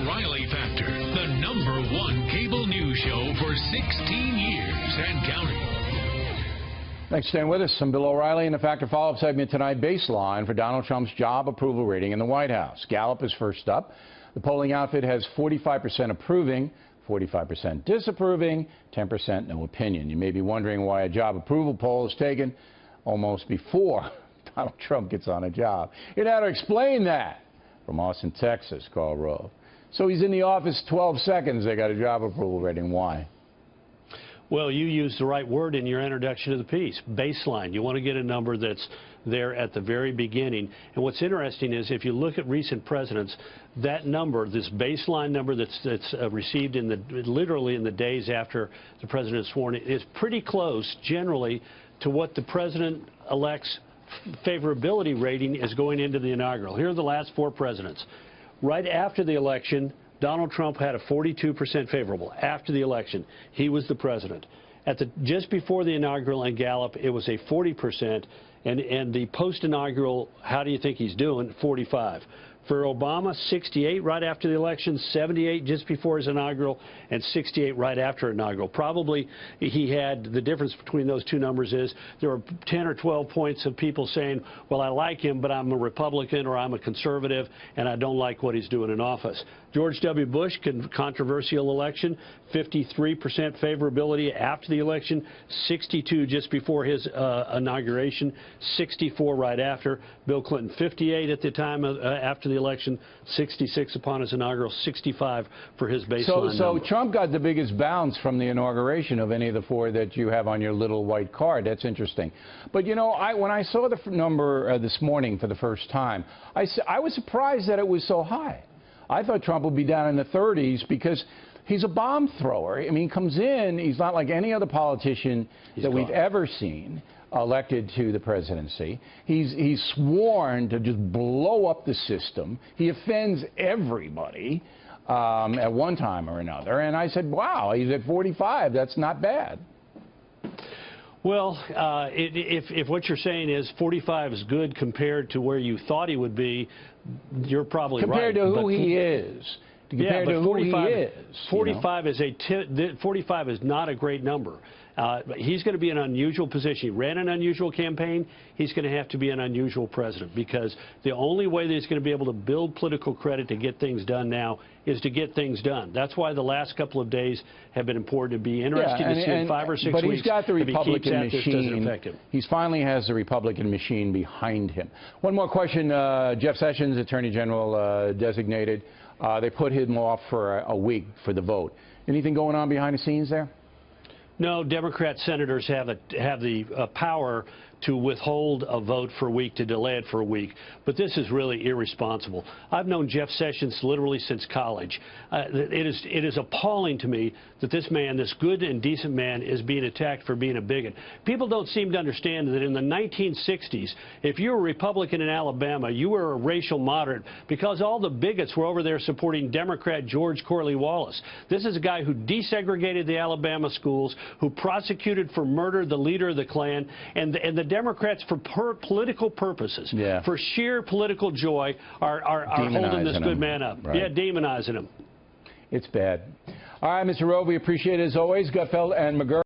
O'Reilly Factor, the #1 cable news show for 16 years and counting. Thanks for staying with us. I'm Bill O'Reilly in the Factor follow-up segment tonight. Baseline for Donald Trump's job approval rating in the White House. Gallup is first up. The polling outfit has 45% approving, 45% disapproving, 10% no opinion. You may be wondering why a job approval poll is taken almost before Donald Trump gets on a job. Here's how to explain that. From Austin, Texas, Karl Rove. So he's in the office 12 seconds. They got a job approval rating. Why? Well, you used the right word in your introduction to the piece, baseline. You want to get a number that's there at the very beginning. And what's interesting is if you look at recent presidents, that number, this baseline number that's received in literally in the days after the president is sworn in, is pretty close generally to what the president-elect's favorability rating is going into the inaugural. Here are the last 4 presidents. Right after the election, Donald Trump had a 42% favorable. After the election, he was the president. Just before the inaugural and Gallup, it was a 40%, and the post-inaugural, how do you think he's doing? 45. For Obama, 68 right after the election, 78 just before his inaugural, and 68 right after inaugural. Probably he had the difference between those two numbers is there were 10 or 12 points of people saying, well, I like him, but I'm a Republican or I'm a conservative, and I don't like what he's doing in office. George W. Bush, controversial election, 53% favorability after the election, 62 just before his inauguration, 64 right after. Bill Clinton, 58 at the time after the election, 66 upon his inaugural, 65 for his baseline So number. Trump got the biggest bounce from the inauguration of any of the 4 that you have on your little white card. That's interesting. But, you know, when I saw the number this morning for the first time, I was surprised that it was so high. I thought Trump would be down in the 30s because he's a bomb thrower. I mean, he comes in, he's not like any other politician we've ever seen elected to the presidency. He's sworn to just blow up the system. He offends everybody at one time or another. And I said, wow, he's at 45. That's not bad. Well, if what you're saying is 45 is good compared to where you thought he would be, you're probably compared right. To who he is. Compared to who he is. 45 45 is not a great number. He's going to be in an unusual position. He ran an unusual campaign. He's going to have to be an unusual president because the only way that he's going to be able to build political credit to get things done now is to get things done. That's why the last couple of days have been important. To be interesting to see in 5 or 6 weeks. But he's got the Republican machine. He finally has the Republican machine behind him. One more question. Jeff Sessions, Attorney General designated. They put him off for a week for the vote. Anything going on behind the scenes there? No, Democrat senators have the power to withhold a vote for a week, to delay it for a week. But this is really irresponsible. I've known Jeff Sessions literally since college. It is appalling to me that this man, this good and decent man, is being attacked for being a bigot. People don't seem to understand that in the 1960s, if you were a Republican in Alabama, you were a racial moderate because all the bigots were over there supporting Democrat George Corley-Wallace. This is a guy who desegregated the Alabama schools, who prosecuted for murder the leader of the Klan, and the Democrats, for political purposes, for sheer political joy, are holding this good man up. Right. Yeah, demonizing him. It's bad. All right, Mr. Rove, we appreciate it as always. Gutfeld and McGurk.